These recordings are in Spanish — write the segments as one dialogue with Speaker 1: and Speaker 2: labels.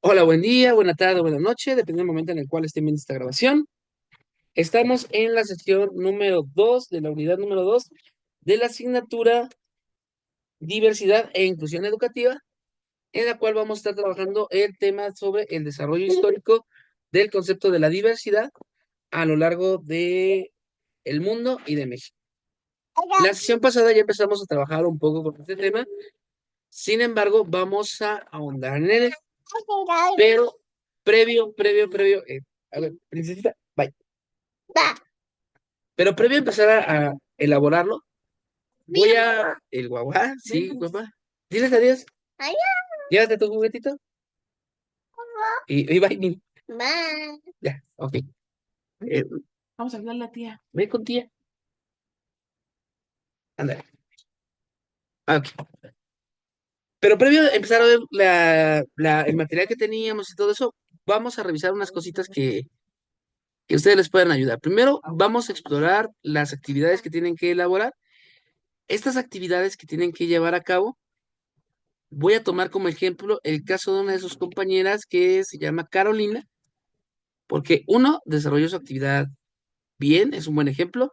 Speaker 1: Hola, buen día, buena tarde, buena noche, dependiendo del momento en el cual estén viendo esta grabación. Estamos en la sesión número 2 de la unidad número 2 de la asignatura Diversidad e Inclusión Educativa, en la cual vamos a estar trabajando el tema sobre el desarrollo histórico del concepto de la diversidad a lo largo de el mundo y de México. La sesión pasada ya empezamos a trabajar un poco con este tema, sin embargo, vamos a ahondar en él, pero previo, a ver, princesita, bye. Pero previo a empezar a elaborarlo, voy a... El guagua, sí, papá. Diles adiós. Llévate tu juguetito. Y bye, ya, ok. Eh, Vamos a hablar a la tía. Ve con tía. Ándale. Ah, ok. Pero previo a empezar a ver el material que teníamos y todo eso, vamos a revisar unas cositas que ustedes les puedan ayudar. Primero, vamos a explorar las actividades que tienen que elaborar. Estas actividades que tienen que llevar a cabo, voy a tomar como ejemplo el caso de una de sus compañeras que se llama Carolina, porque uno, desarrolló su actividad bien, es un buen ejemplo,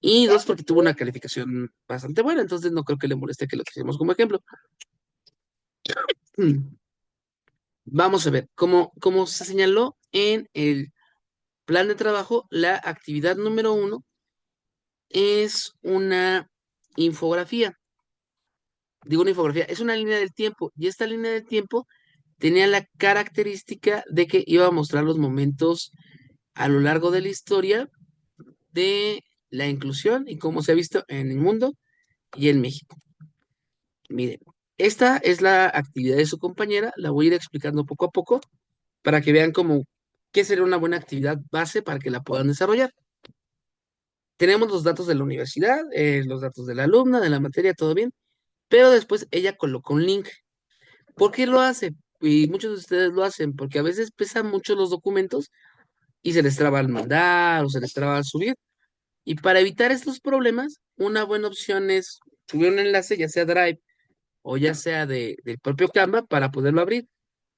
Speaker 1: y dos, porque tuvo una calificación bastante buena, entonces no creo que le moleste que lo utilicemos como ejemplo. Vamos a ver, como se señaló en el plan de trabajo, la actividad número 1 es una infografía. Digo una infografía, es una línea del tiempo, y esta línea del tiempo tenía la característica de que iba a mostrar los momentos a lo largo de la historia de la inclusión y cómo se ha visto en el mundo y en México. Miren, esta es la actividad de su compañera, la voy a ir explicando poco a poco para que vean cómo qué sería una buena actividad base para que la puedan desarrollar. Tenemos los datos de la universidad, los datos de la alumna, de la materia, todo bien, pero después ella colocó un link. ¿Por qué lo hace? Y muchos de ustedes lo hacen porque a veces pesan mucho los documentos y se les traba al mandar o se les traba al subir. Y para evitar estos problemas, una buena opción es subir un enlace, ya sea Drive o ya sea del propio Canva, para poderlo abrir.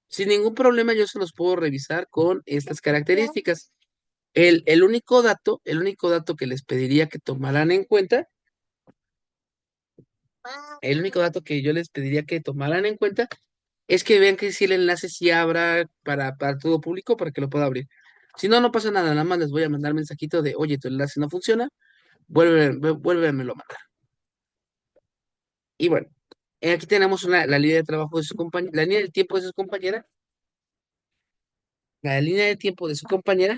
Speaker 1: Sin ningún problema, yo se los puedo revisar con estas características. El único dato que les pediría que tomaran en cuenta, el único dato que yo les pediría que tomaran en cuenta es que vean que si el enlace sí abra para todo público para que lo pueda abrir. Si no, no pasa nada, nada más les voy a mandar mensajito de, oye, tu enlace no funciona, vuélvemelo a mandar. Y bueno, aquí tenemos la línea de trabajo de su compañera, la línea del tiempo de su compañera, la línea de tiempo de su compañera,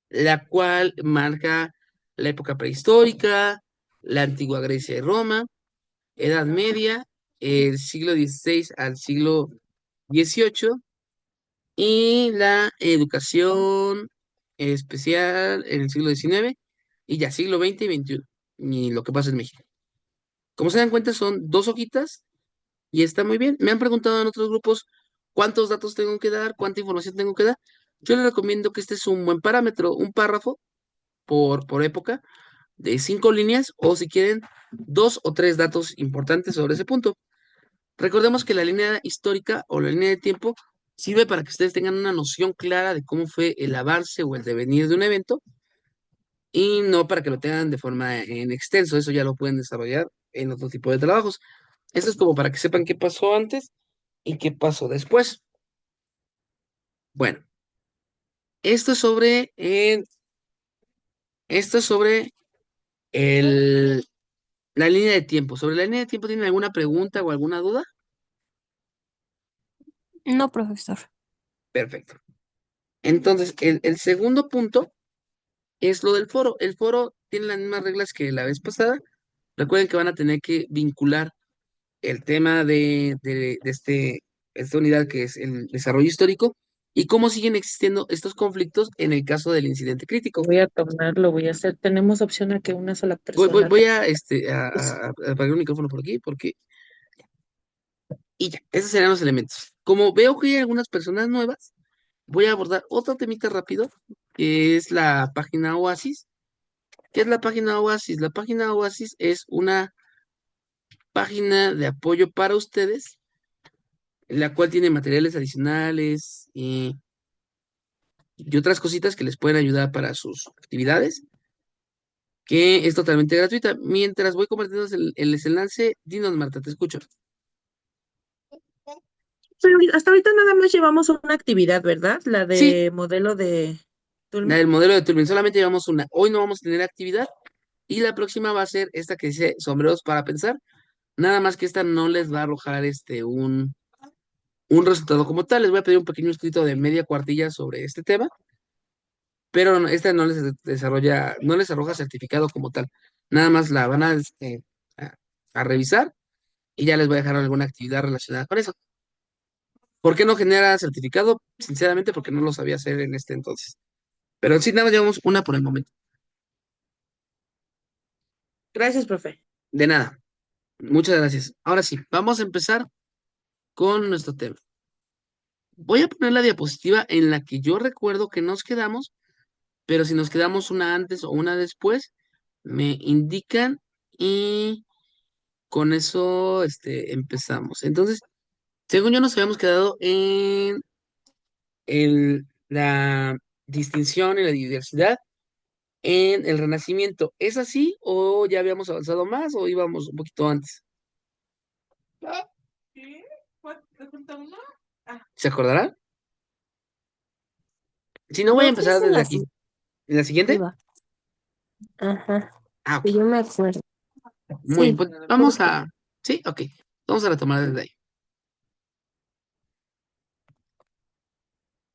Speaker 1: la cual marca la época prehistórica, la antigua Grecia y Roma, Edad Media, el siglo XVI al siglo XVIII y la educación especial en el siglo XIX y ya siglo XX y XXI, y lo que pasa en México. Como se dan cuenta, son dos hojitas y está muy bien. Me han preguntado en otros grupos cuántos datos tengo que dar, cuánta información tengo que dar. Yo les recomiendo que este es un buen parámetro, un párrafo por época de 5 líneas o si quieren 2 o 3 datos importantes sobre ese punto. Recordemos que la línea histórica o la línea de tiempo sirve para que ustedes tengan una noción clara de cómo fue el avance o el devenir de un evento y no para que lo tengan de forma en extenso. Eso ya lo pueden desarrollar en otro tipo de trabajos. Esto es como para que sepan qué pasó antes y qué pasó después. Bueno, esto es sobre el, la línea de tiempo. ¿Sobre la línea de tiempo tienen alguna pregunta o alguna duda?
Speaker 2: No, profesor.
Speaker 1: Perfecto. Entonces, el segundo punto es lo del foro. El foro tiene las mismas reglas que la vez pasada. Recuerden que van a tener que vincular el tema de esta unidad que es el desarrollo histórico y cómo siguen existiendo estos conflictos en el caso del incidente crítico.
Speaker 3: Voy a tomar, lo voy a hacer. Tenemos opción a que una sola
Speaker 1: Voy, voy,
Speaker 3: persona.
Speaker 1: voy a apagar el micrófono por aquí porque... Y ya, esos serían los elementos. Como veo que hay algunas personas nuevas, voy a abordar otro temita rápido, que es la página Oasis. ¿Qué es la página Oasis? La página Oasis es una página de apoyo para ustedes la cual tiene materiales adicionales y otras cositas que les pueden ayudar para sus actividades, que es totalmente gratuita. Mientras voy compartiendo el desenlace, dinos, Marta, te escucho.
Speaker 3: Pero hasta ahorita nada más llevamos una actividad, ¿verdad? La
Speaker 1: Sí,
Speaker 3: de modelo de
Speaker 1: la
Speaker 3: Tulmi.
Speaker 1: del modelo de Turing, solamente llevamos una. Hoy no vamos a tener actividad y la próxima va a ser esta que dice sombreros para pensar. Nada más que esta no les va a arrojar un resultado como tal. Les voy a pedir un pequeño escrito de media cuartilla sobre este tema, pero esta no les desarrolla, no les arroja certificado como tal. Nada más la van a, a revisar y ya les voy a dejar alguna actividad relacionada con eso. ¿Por qué no genera certificado? Sinceramente, porque no lo sabía hacer en este entonces. Pero sí, nada más llevamos una por el momento.
Speaker 3: Gracias, profe.
Speaker 1: De nada. Muchas gracias. Ahora sí, vamos a empezar con nuestro tema. Voy a poner la diapositiva en la que yo recuerdo que nos quedamos, pero si nos quedamos una antes o una después, me indican y con eso empezamos. Entonces, según yo nos habíamos quedado en la distinción y la diversidad en el Renacimiento. ¿Es así o ya habíamos avanzado más o íbamos un poquito antes? ¿Se acordarán? Si no, voy a
Speaker 2: Creo que
Speaker 1: empezar
Speaker 2: es en
Speaker 1: desde
Speaker 2: la
Speaker 1: aquí. ¿En la siguiente?
Speaker 2: siguiente. Ajá,
Speaker 1: Ah, ok.
Speaker 2: que yo me acuerdo.
Speaker 1: Muy bien,
Speaker 2: Sí,
Speaker 1: pues vamos
Speaker 2: justo.
Speaker 1: a... Sí, ok. Vamos a retomar desde ahí.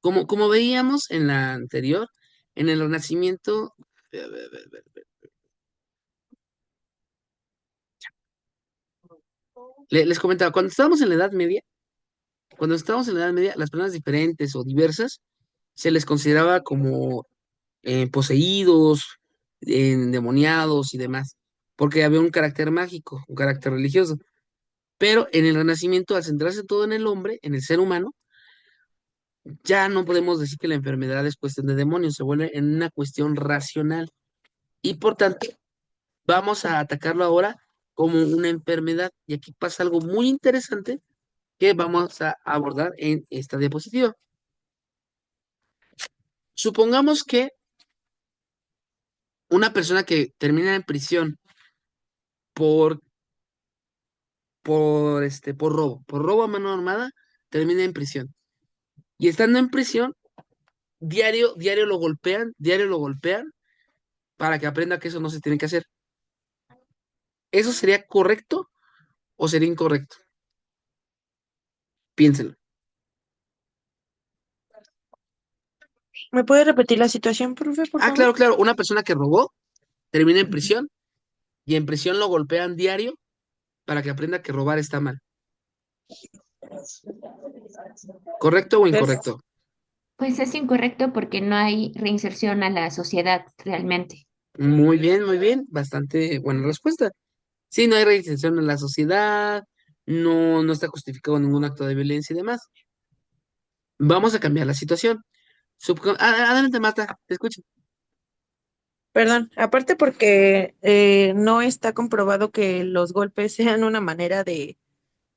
Speaker 1: Como veíamos en la anterior, en el Renacimiento, a ver, a ver, a ver, a ver. Les comentaba, cuando estábamos en la Edad Media, las personas diferentes o diversas se les consideraba como poseídos, endemoniados y demás, porque había un carácter mágico, un carácter religioso. Pero en el Renacimiento, al centrarse todo en el hombre, en el ser humano, ya no podemos decir que la enfermedad es cuestión de demonios, se vuelve en una cuestión racional. Y por tanto, vamos a atacarlo ahora como una enfermedad. Y aquí pasa algo muy interesante que vamos a abordar en esta diapositiva. Supongamos que una persona que termina en prisión por, por robo a mano armada, termina en prisión. Y estando en prisión, diario diario lo golpean para que aprenda que eso no se tiene que hacer. ¿Eso sería correcto o sería incorrecto? Piénsenlo.
Speaker 3: ¿Me puede repetir la situación, profe, por
Speaker 1: Ah,
Speaker 3: favor?
Speaker 1: claro, claro. Una persona que robó termina en prisión y en prisión lo golpean diario para que aprenda que robar está mal. ¿Correcto o
Speaker 3: Perfecto.
Speaker 1: incorrecto?
Speaker 2: Pues es incorrecto porque no hay reinserción a la sociedad realmente.
Speaker 1: Muy bien. Bastante buena respuesta. Sí, no hay reinserción en la sociedad, no está justificado ningún acto de violencia y demás. Vamos a cambiar la situación. Adelante, Marta, te escucho.
Speaker 3: Perdón, aparte porque no está comprobado que los golpes sean una manera de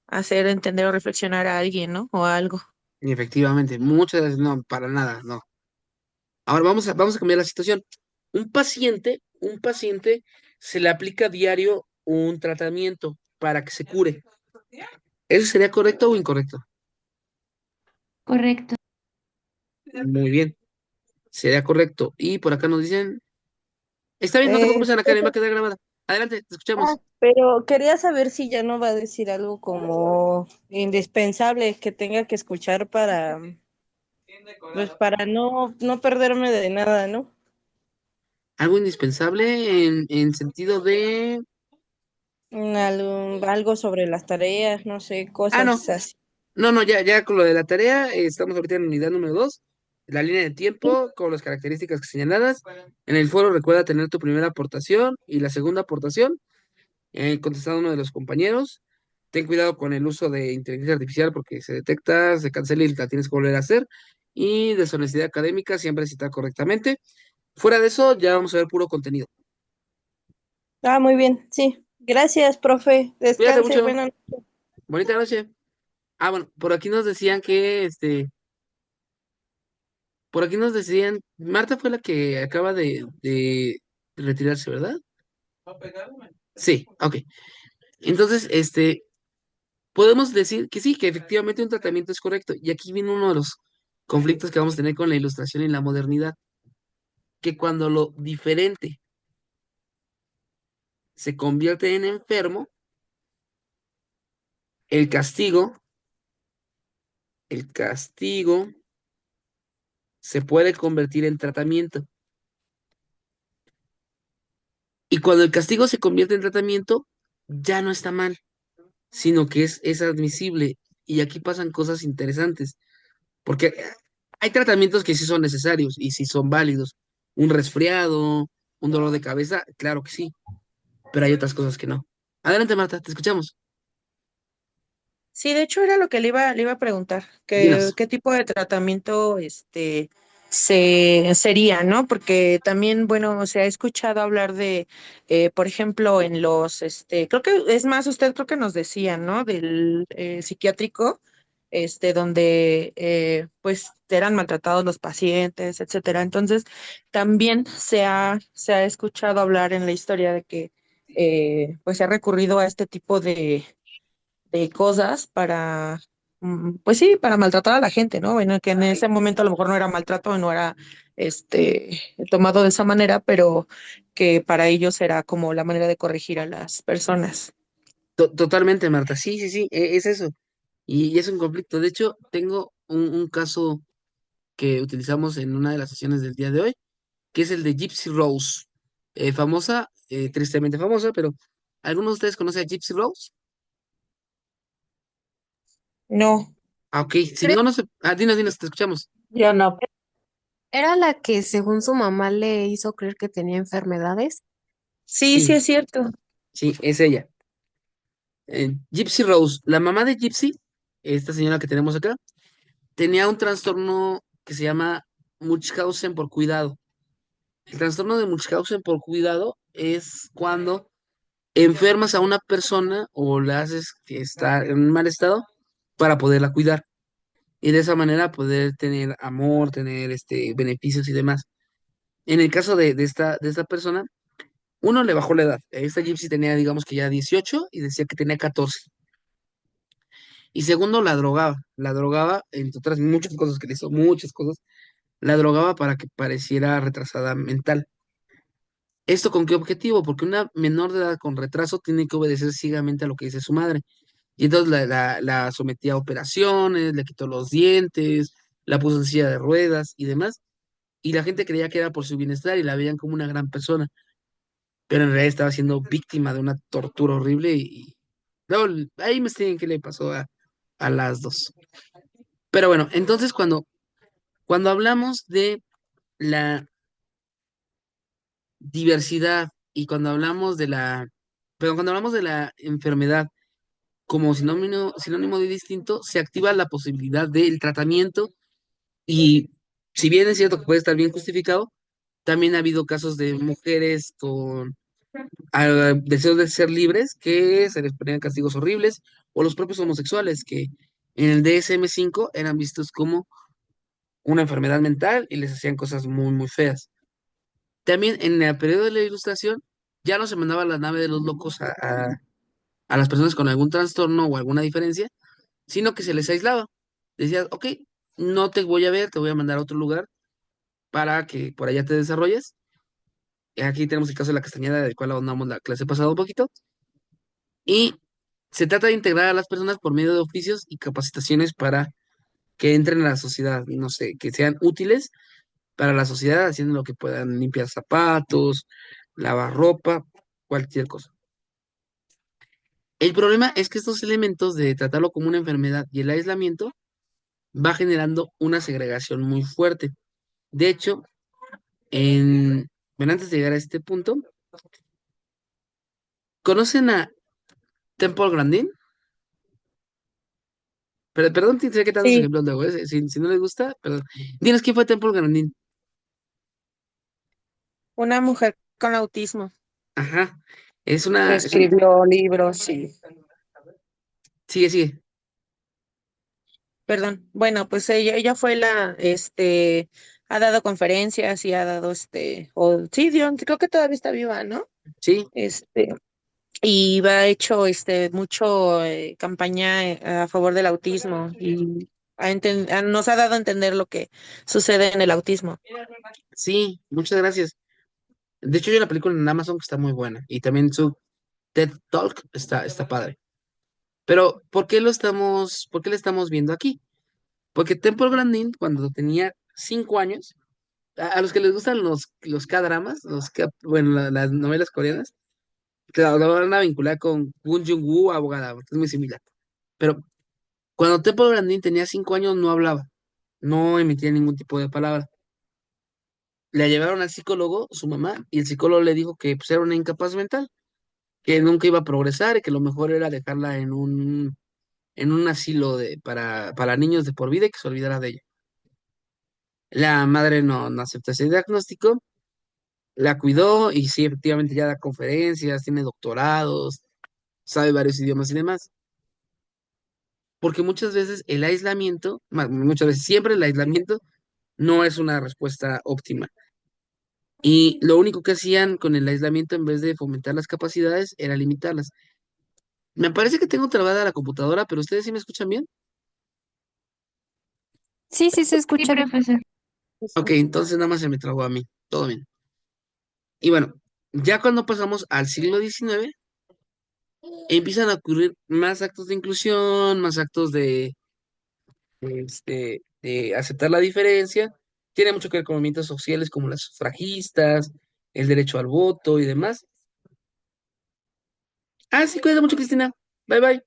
Speaker 3: hacer entender o reflexionar a alguien, ¿no? O algo.
Speaker 1: Y efectivamente, muchas veces no, para nada, no. Ahora vamos a cambiar la situación. Un paciente se le aplica diario un tratamiento para que se cure. ¿Eso sería correcto o incorrecto?
Speaker 2: Correcto.
Speaker 1: Muy bien, sería correcto. Y por acá nos dicen, está bien, no te preocupes, Ana Karen, va a
Speaker 3: Profe,
Speaker 1: quedar grabada. Adelante, te escuchamos.
Speaker 4: Pero quería saber si ya no va a decir algo como indispensable que tenga que escuchar para, pues para no perderme de nada, ¿no?
Speaker 1: Algo indispensable en sentido de...
Speaker 4: Algo sobre las tareas, no sé,
Speaker 1: Ah, no,
Speaker 4: cosas así.
Speaker 1: no, ya con lo de la tarea, estamos ahorita en unidad número 2, la línea de tiempo con las características señaladas. En el foro recuerda tener tu primera aportación y la segunda aportación, contestado a uno de los compañeros. Ten cuidado con el uso de inteligencia artificial porque se detecta, se cancela y la tienes que volver a hacer. Y deshonestidad académica, siempre citar correctamente. Fuera de eso, ya vamos a ver puro contenido.
Speaker 4: Muy bien, sí. Gracias, profe.
Speaker 1: Cuídate
Speaker 4: Descanse,
Speaker 1: mucho.
Speaker 4: buenas
Speaker 1: Bonita noche. Bueno, por aquí nos decían por aquí nos decían, Marta fue la que acaba de retirarse, ¿verdad? Sí, ok. Entonces, podemos decir que sí, que efectivamente un tratamiento es correcto. Y aquí viene uno de los conflictos que vamos a tener con la ilustración y la modernidad, que cuando lo diferente se convierte en enfermo, el castigo, el castigo se puede convertir en tratamiento. Y cuando el castigo se convierte en tratamiento, ya no está mal, sino que es admisible. Y aquí pasan cosas interesantes, porque hay tratamientos que sí son necesarios y sí son válidos. Un resfriado, un dolor de cabeza, claro que sí, pero hay otras cosas que no. Adelante, Marta, te escuchamos.
Speaker 3: Sí, de hecho era lo que le iba a preguntar,
Speaker 1: Dinos.
Speaker 3: qué tipo de tratamiento sería, ¿no? Porque también, bueno, se ha escuchado hablar de, por ejemplo, en los, creo que es más, usted creo que nos decía, ¿no? Del psiquiátrico, donde pues eran maltratados los pacientes, etcétera. Entonces, también se ha escuchado hablar en la historia de que pues se ha recurrido a este tipo de cosas para, pues sí, para maltratar a la gente, ¿no? Bueno, que en ese momento a lo mejor no era maltrato, no era tomado de esa manera, pero que para ellos era como la manera de corregir a las personas.
Speaker 1: Totalmente, Marta. Sí, sí, sí, es eso. Y es un conflicto. De hecho, tengo un caso que utilizamos en una de las sesiones del día de hoy, que es el de Gypsy Rose. Famosa, tristemente famosa, pero ¿alguno de ustedes conoce a Gypsy Rose?
Speaker 3: No,
Speaker 1: Ok, si
Speaker 5: Creo
Speaker 1: no, no sé. Dinos, te escuchamos.
Speaker 4: Yo no.
Speaker 5: que era la que según su mamá le hizo creer que tenía enfermedades.
Speaker 3: sí, sí
Speaker 1: Sí,
Speaker 3: es cierto.
Speaker 1: sí, es ella. Gypsy Rose, la mamá de Gypsy, esta señora que tenemos acá, tenía un trastorno que se llama Munchausen por cuidado. El trastorno de Munchausen por cuidado es cuando enfermas a una persona o la haces que está en un mal estado para poderla cuidar y de esa manera poder tener amor, tener beneficios y demás. En el caso de esta persona, uno le bajó la edad. Esta Gypsy tenía, digamos que ya 18 y decía que tenía 14. Y segundo, la drogaba, entre otras muchas cosas que le hizo, muchas cosas, la drogaba para que pareciera retrasada mental. ¿Esto con qué objetivo? Porque una menor de edad con retraso tiene que obedecer ciegamente a lo que dice su madre. Y entonces la sometía a operaciones, le quitó los dientes, la puso en silla de ruedas y demás. Y la gente creía que era por su bienestar y la veían como una gran persona. Pero en realidad estaba siendo víctima de una tortura horrible y luego ahí me siguen qué le pasó a las dos. Pero bueno, entonces cuando hablamos de la diversidad y cuando hablamos pero cuando hablamos de la enfermedad como sinónimo de distinto, se activa la posibilidad del tratamiento y si bien es cierto que puede estar bien justificado, también ha habido casos de mujeres con deseos de ser libres que se les ponían castigos horribles o los propios homosexuales que en el DSM-5 eran vistos como una enfermedad mental y les hacían cosas muy, muy feas. También en el periodo de la Ilustración ya no se mandaba la nave de los locos a las personas con algún trastorno o alguna diferencia, sino que se les aislaba. Decías, ok, no te voy a ver, te voy a mandar a otro lugar para que por allá te desarrolles. Aquí tenemos el caso de la Castañeda, del cual abordamos la clase pasada un poquito. Y se trata de integrar a las personas por medio de oficios y capacitaciones para que entren a la sociedad, no sé, que sean útiles para la sociedad, haciendo lo que puedan limpiar zapatos, lavar ropa, cualquier cosa. El problema es que estos elementos de tratarlo como una enfermedad y el aislamiento va generando una segregación muy fuerte. De hecho, bueno, antes de llegar a este punto, ¿conocen a Temple Grandin? Pero, perdón, sé que tantos
Speaker 3: Sí,
Speaker 1: ejemplos luego, si no les gusta, perdón. Dinos quién fue Temple Grandin.
Speaker 3: una mujer con autismo.
Speaker 1: Ajá. Es
Speaker 4: Que
Speaker 1: una, es un,
Speaker 4: escribió libros y
Speaker 1: sigue, sigue.
Speaker 3: Perdón. Bueno, pues ella fue ha dado conferencias y ha dado o sí, creo que todavía está viva, ¿no?
Speaker 1: Sí,
Speaker 3: Este, y ha hecho mucho campaña a favor del autismo y nos ha dado a entender lo que sucede en el autismo.
Speaker 1: sí, muchas gracias. De hecho, hay una película en Amazon que está muy buena y también su TED Talk está padre. Pero, por qué le estamos viendo aquí? Porque Temple Grandin, cuando tenía 5 años, a los que les gustan los K-dramas, bueno, las novelas coreanas, claro, la van a vincular con Gun Jung-woo, abogada, porque es muy similar. Pero cuando Temple Grandin tenía 5 años, no hablaba, no emitía ningún tipo de palabra. La llevaron al psicólogo, su mamá, y el psicólogo le dijo que pues, era una incapaz mental, que nunca iba a progresar y que lo mejor era dejarla en un asilo para niños de por vida y que se olvidara de ella. La madre no aceptó ese diagnóstico, la cuidó y sí, efectivamente ya da conferencias, tiene doctorados, sabe varios idiomas y demás. Porque muchas veces el aislamiento, muchas veces siempre el aislamiento no es una respuesta óptima. Y lo único que hacían con el aislamiento en vez de fomentar las capacidades era limitarlas. Me parece que tengo trabada la computadora, pero ustedes sí me escuchan bien.
Speaker 5: Sí, sí se
Speaker 2: Sí,
Speaker 5: escucha bien.
Speaker 2: profesor.
Speaker 1: Ok, entonces nada más se me trabó a mí. Todo bien. Y bueno, ya cuando pasamos al siglo XIX, empiezan a ocurrir más actos de inclusión, más actos de aceptar la diferencia. Tiene mucho que ver con movimientos sociales como las sufragistas, el derecho al voto y demás. Ah, sí, cuídate mucho, Cristina. Bye, bye.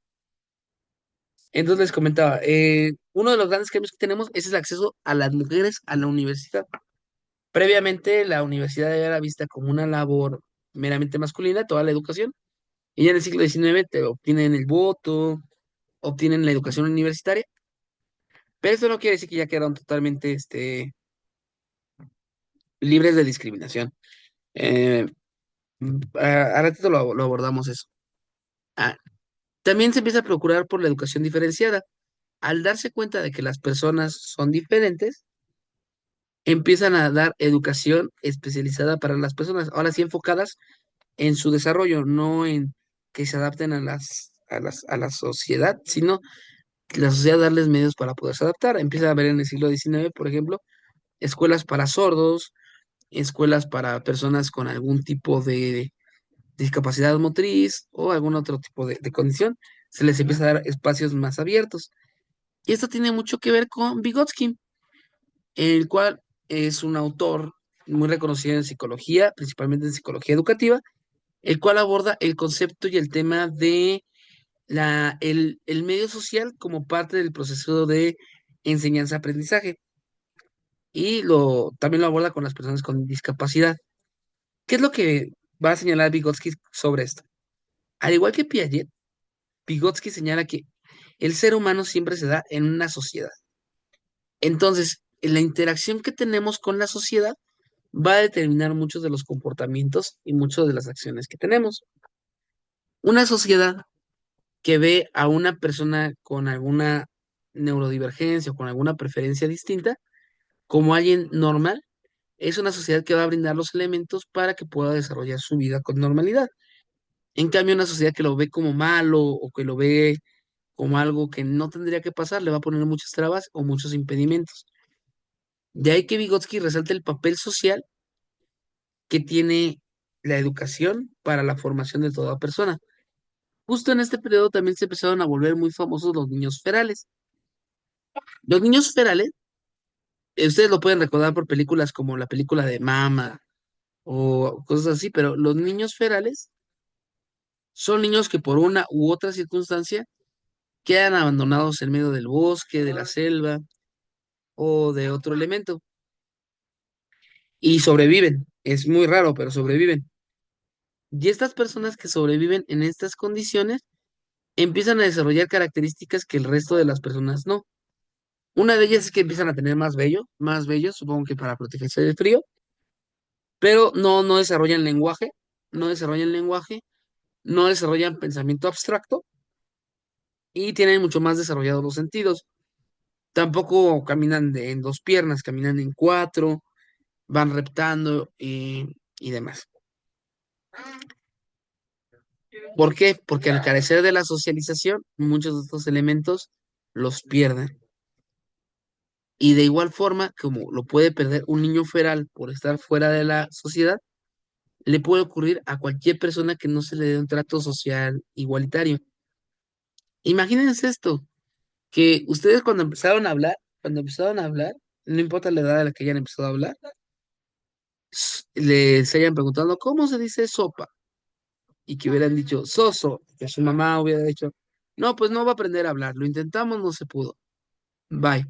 Speaker 1: Entonces les comentaba, uno de los grandes cambios que tenemos es el acceso a las mujeres a la universidad. Previamente, la universidad era vista como una labor meramente masculina, toda la educación, y ya en el siglo XIX te obtienen el voto, obtienen la educación universitaria, pero esto no quiere decir que ya quedaron totalmente libres de discriminación. Eh, a ratito lo abordamos eso. Ah, también se empieza a procurar por la educación diferenciada. Al darse cuenta de que las personas son diferentes, empiezan a dar educación especializada para las personas, ahora sí enfocadas en su desarrollo, no en que se adapten a la sociedad, sino que la sociedad darles medios para poderse adaptar. Empieza a haber en el siglo XIX, por ejemplo, escuelas para sordos, escuelas para personas con algún tipo de discapacidad motriz o algún otro tipo de condición. Se les empieza a dar espacios más abiertos. Y esto tiene mucho que ver con Vygotsky, el cual es un autor muy reconocido en psicología, principalmente en psicología educativa, el cual aborda el concepto y el tema de el medio social como parte del proceso de enseñanza-aprendizaje y también lo aborda con las personas con discapacidad. ¿Qué es lo que va a señalar Vygotsky sobre esto? Al igual que Piaget, Vygotsky señala que el ser humano siempre se da en una sociedad. Entonces, en la interacción que tenemos con la sociedad va a determinar muchos de los comportamientos y muchas de las acciones que tenemos. Una sociedad que ve a una persona con alguna neurodivergencia o con alguna preferencia distinta como alguien normal, es una sociedad que va a brindar los elementos para que pueda desarrollar su vida con normalidad. En cambio, una sociedad que lo ve como malo o que lo ve como algo que no tendría que pasar, le va a poner muchas trabas o muchos impedimentos. De ahí que Vygotsky resalta el papel social que tiene la educación para la formación de toda persona. Justo en este periodo también se empezaron a volver muy famosos los niños ferales. Los niños ferales, ustedes lo pueden recordar por películas como la película de Mama o cosas así, pero los niños ferales son niños que por una u otra circunstancia quedan abandonados en medio del bosque, de la selva o de otro elemento y sobreviven. Es muy raro, pero sobreviven. Y estas personas que sobreviven en estas condiciones empiezan a desarrollar características que el resto de las personas no. Una de ellas es que empiezan a tener más vello, supongo que para protegerse del frío, pero no desarrollan lenguaje, no desarrollan lenguaje, no desarrollan pensamiento abstracto y tienen mucho más desarrollados los sentidos. Tampoco caminan en dos piernas, caminan en cuatro, van reptando y demás. ¿Por qué? Porque al carecer de la socialización, muchos de estos elementos los pierden. Y de igual forma, como lo puede perder un niño feral por estar fuera de la sociedad, le puede ocurrir a cualquier persona que no se le dé un trato social igualitario. Imagínense esto, que ustedes cuando empezaron a hablar, no importa la edad a la que hayan empezado a hablar, les hayan preguntado, ¿cómo se dice sopa? Y que hubieran dicho, soso, que su mamá hubiera dicho, no, pues no va a aprender a hablar, lo intentamos, no se pudo. Bye.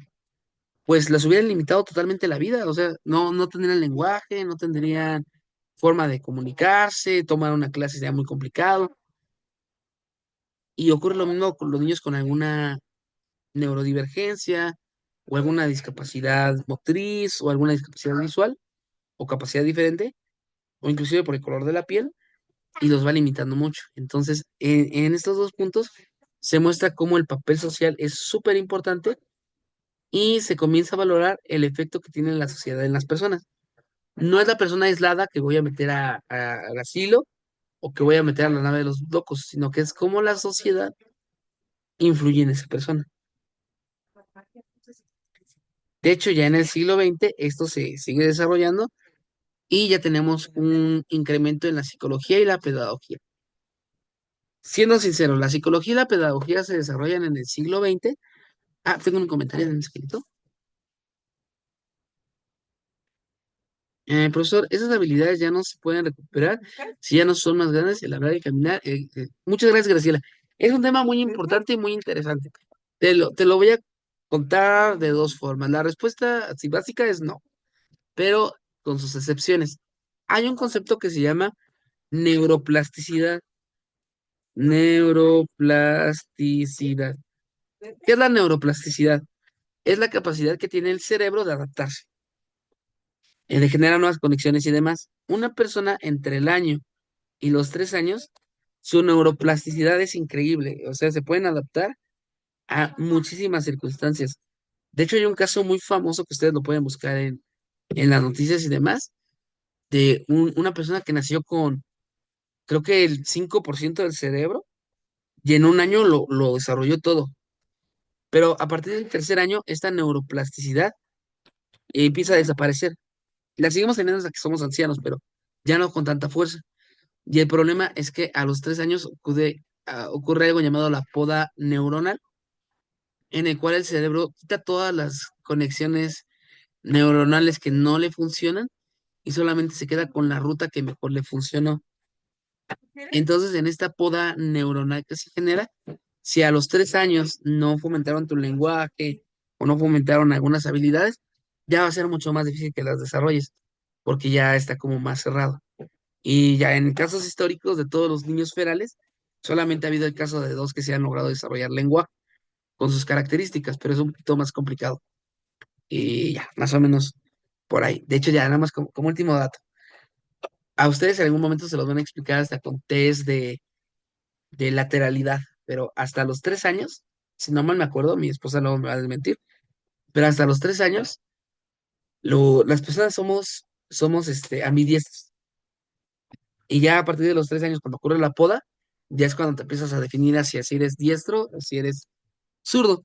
Speaker 1: Pues las hubieran limitado totalmente la vida, o sea, no tendrían lenguaje, no tendrían forma de comunicarse, tomar una clase sería muy complicado. Y ocurre lo mismo con los niños con alguna neurodivergencia o alguna discapacidad motriz o alguna discapacidad visual o capacidad diferente o inclusive por el color de la piel y los va limitando mucho. Entonces, en estos dos puntos se muestra cómo el papel social es súper importante y se comienza a valorar el efecto que tiene la sociedad en las personas. No es la persona aislada que voy a meter al asilo o que voy a meter a la nave de los locos, sino que es cómo la sociedad influye en esa persona. De hecho, ya en el siglo XX esto se sigue desarrollando y ya tenemos un incremento en la psicología y la pedagogía. Siendo sincero, la psicología y la pedagogía se desarrollan en el siglo XX. Ah, tengo un comentario en escrito. Profesor, esas habilidades ya no se pueden recuperar si ya no son más grandes el hablar y caminar. Muchas gracias, Graciela. Es un tema muy importante y muy interesante. Te lo voy a contar de dos formas. La respuesta así básica es no, pero con sus excepciones. Hay un concepto que se llama neuroplasticidad. Neuroplasticidad. ¿Qué es la neuroplasticidad? Es la capacidad que tiene el cerebro de adaptarse, de generar nuevas conexiones y demás. Una persona entre el año y los 3 años, su neuroplasticidad es increíble. O sea, se pueden adaptar a muchísimas circunstancias. De hecho, hay un caso muy famoso que ustedes lo pueden buscar en las noticias y demás, de una persona que nació con, creo que el 5% del cerebro, y en un año lo desarrolló todo. Pero a partir del tercer año, esta neuroplasticidad empieza a desaparecer. La seguimos teniendo hasta que somos ancianos, pero ya no con tanta fuerza. Y el problema es que a los 3 años ocurre algo llamado la poda neuronal, en el cual el cerebro quita todas las conexiones neuronales que no le funcionan y solamente se queda con la ruta que mejor le funcionó. Entonces, en esta poda neuronal que se genera, si a los 3 años no fomentaron tu lenguaje o no fomentaron algunas habilidades, ya va a ser mucho más difícil que las desarrolles, porque ya está como más cerrado. Y ya en casos históricos de todos los niños ferales, solamente ha habido el caso de dos que se han logrado desarrollar lenguaje con sus características, pero es un poquito más complicado. Y ya, más o menos por ahí. De hecho, ya nada más como último dato. A ustedes en algún momento se los van a explicar hasta con test de lateralidad, pero hasta los 3 años, si no mal me acuerdo, mi esposa no me va a desmentir, pero hasta los 3 años, las personas somos ambidiestros. Y ya a partir de los 3 años, cuando ocurre la poda, ya es cuando te empiezas a definir hacia si eres diestro o si eres zurdo.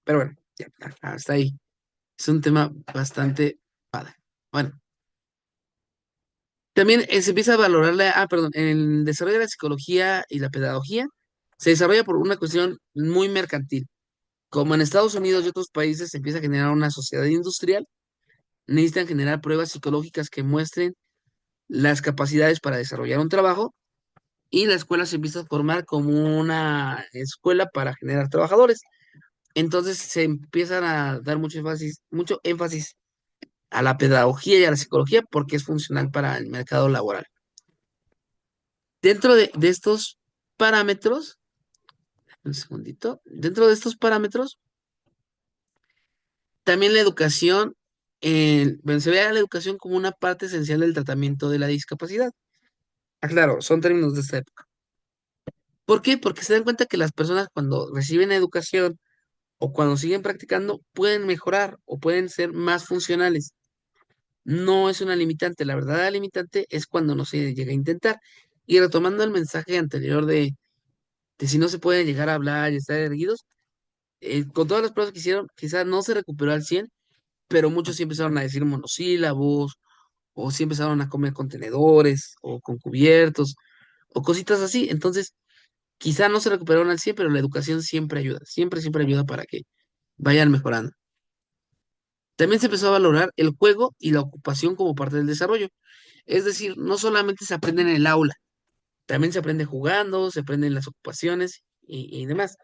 Speaker 1: Pero bueno, ya, hasta ahí. Es un tema bastante padre. Bueno, también se empieza a valorar perdón, el desarrollo de la psicología y la pedagogía se desarrolla por una cuestión muy mercantil. Como en Estados Unidos y otros países se empieza a generar una sociedad industrial, necesitan generar pruebas psicológicas que muestren las capacidades para desarrollar un trabajo y la escuela se empieza a formar como una escuela para generar trabajadores. Entonces se empiezan a dar mucho énfasis a la pedagogía y a la psicología porque es funcional para el mercado laboral. Dentro de estos parámetros, un segundito, dentro de estos parámetros, también la educación, bueno, se ve a la educación como una parte esencial del tratamiento de la discapacidad. Ah, claro, son términos de esta época. ¿Por qué? Porque se dan cuenta que las personas cuando reciben educación o cuando siguen practicando pueden mejorar o pueden ser más funcionales. No es una limitante, la verdadera limitante es cuando no se llega a intentar. Y retomando el mensaje anterior de si no se puede llegar a hablar y estar erguidos, con todas las pruebas que hicieron, quizás no se recuperó al 100, pero muchos sí empezaron a decir monosílabos, o sí empezaron a comer contenedores, o con cubiertos, o cositas así. Entonces, quizá no se recuperaron al 100, pero la educación siempre ayuda, siempre, siempre ayuda para que vayan mejorando. También se empezó a valorar el juego y la ocupación como parte del desarrollo. Es decir, no solamente se aprende en el aula, también se aprende jugando, se aprende en las ocupaciones y demás.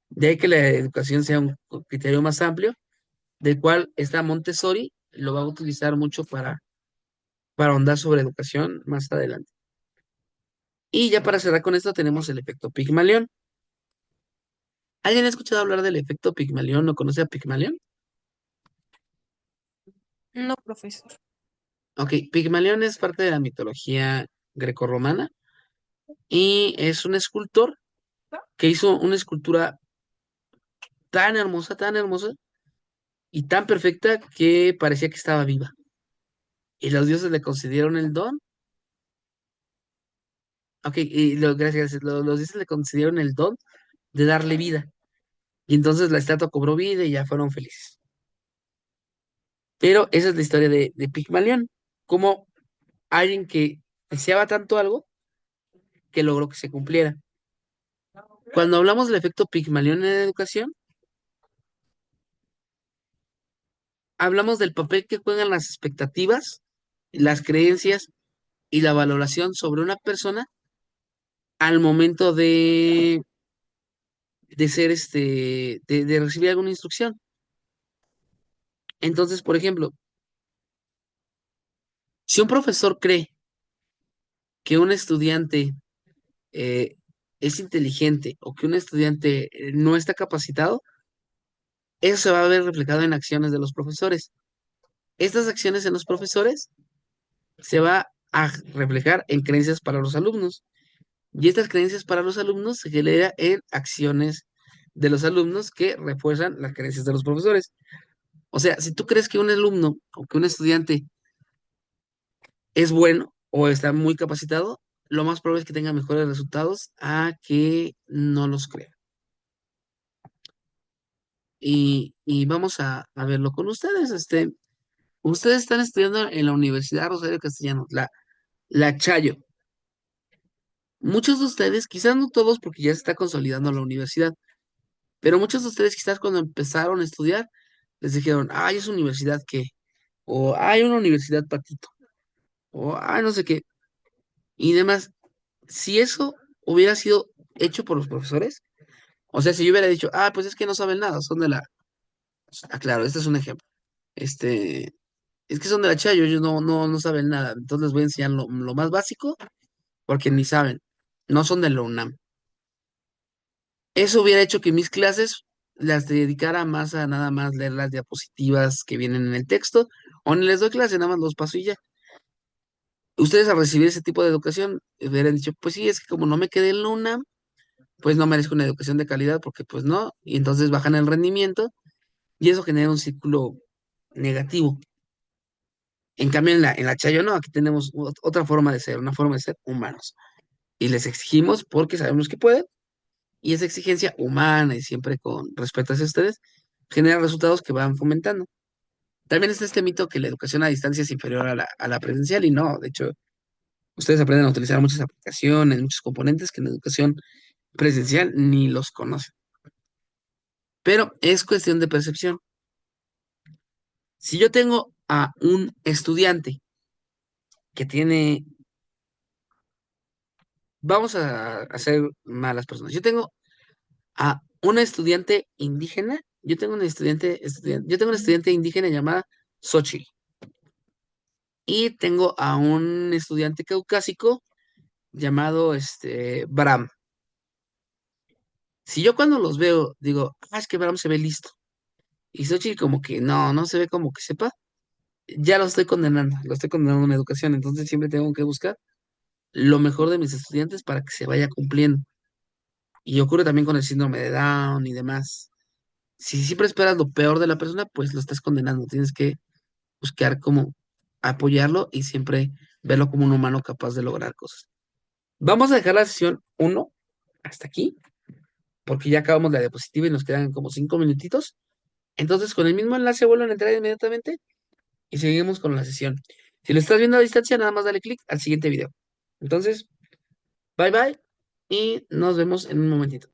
Speaker 1: De ahí que la educación sea un criterio más amplio, del cual esta Montessori lo va a utilizar mucho para ahondar sobre educación más adelante. Y ya para cerrar con esto tenemos el efecto Pigmalión. ¿Alguien ha escuchado hablar del efecto Pigmalión? ¿No conoce a Pigmalión?
Speaker 5: No, profesor.
Speaker 1: Ok, Pigmalión es parte de la mitología grecorromana y es un escultor que hizo una escultura tan hermosa y tan perfecta que parecía que estaba viva. Y los dioses le concedieron el don. Ok, gracias, los dioses le concedieron el don de darle vida. Y entonces la estatua cobró vida y ya fueron felices. Pero esa es la historia de Pigmalión. Como alguien que deseaba tanto algo que logró que se cumpliera. Cuando hablamos del efecto Pigmalión en la educación, hablamos del papel que juegan las expectativas, las creencias y la valoración sobre una persona al momento de ser de recibir alguna instrucción. Entonces, por ejemplo, si un profesor cree que un estudiante eh, es inteligente o que un estudiante no está capacitado, eso se va a ver reflejado en acciones de los profesores. Estas acciones en los profesores se va a reflejar en creencias para los alumnos. Y estas creencias para los alumnos se genera en acciones de los alumnos que refuerzan las creencias de los profesores. O sea, si tú crees que un alumno o que un estudiante es bueno o está muy capacitado, lo más probable es que tenga mejores resultados a que no los crea. Y vamos a verlo con ustedes. Ustedes están estudiando en la Universidad Rosario Castellanos, la Chayo. Muchos de ustedes, quizás no todos porque ya se está consolidando la universidad, pero muchos de ustedes quizás cuando empezaron a estudiar les dijeron, ay, es universidad qué, o hay una universidad patito, o ay, no sé qué, y demás. Si eso hubiera sido hecho por los profesores, o sea, si yo hubiera dicho, ah, pues es que no saben nada, son de la, ah, claro, este es un ejemplo, este, es que son de la Chayo, ellos no saben nada, entonces les voy a enseñar lo más básico, porque ni saben, no son de la UNAM. Eso hubiera hecho que mis clases las dedicara más a nada más leer las diapositivas que vienen en el texto, o ni les doy clase, nada más los paso y ya. Ustedes al recibir ese tipo de educación hubieran dicho, pues sí, es que como no me quedé en la UNAM, pues no merezco una educación de calidad, porque pues no, y entonces bajan el rendimiento y eso genera un círculo negativo. En cambio, en la Chayo no, aquí tenemos otra forma de ser, una forma de ser humanos. Y les exigimos porque sabemos que pueden, y esa exigencia humana y siempre con respeto hacia ustedes genera resultados que van fomentando. También está este mito que la educación a distancia es inferior a la presencial y no, de hecho, ustedes aprenden a utilizar muchas aplicaciones, muchos componentes que en la educación presencial ni los conocen. Pero es cuestión de percepción. Si yo tengo a un estudiante que tiene, vamos a hacer malas personas. Yo tengo a una estudiante indígena, yo tengo una estudiante indígena llamada Xochitl y tengo a un estudiante caucásico llamado Bram. Si yo cuando los veo digo, ah, es que Bram se ve listo, y Xochitl como que no se ve como que sepa, ya lo estoy condenando a una educación, entonces siempre tengo que buscar lo mejor de mis estudiantes para que se vaya cumpliendo. Y ocurre también con el síndrome de Down y demás. Si siempre esperas lo peor de la persona, pues lo estás condenando. Tienes que buscar cómo apoyarlo y siempre verlo como un humano capaz de lograr cosas. Vamos a dejar la sesión 1 hasta aquí, porque ya acabamos la diapositiva y nos quedan como 5 minutitos. Entonces, con el mismo enlace vuelvan a entrar inmediatamente y seguimos con la sesión. Si lo estás viendo a distancia, nada más dale clic al siguiente video. Entonces, bye bye y nos vemos en un momentito.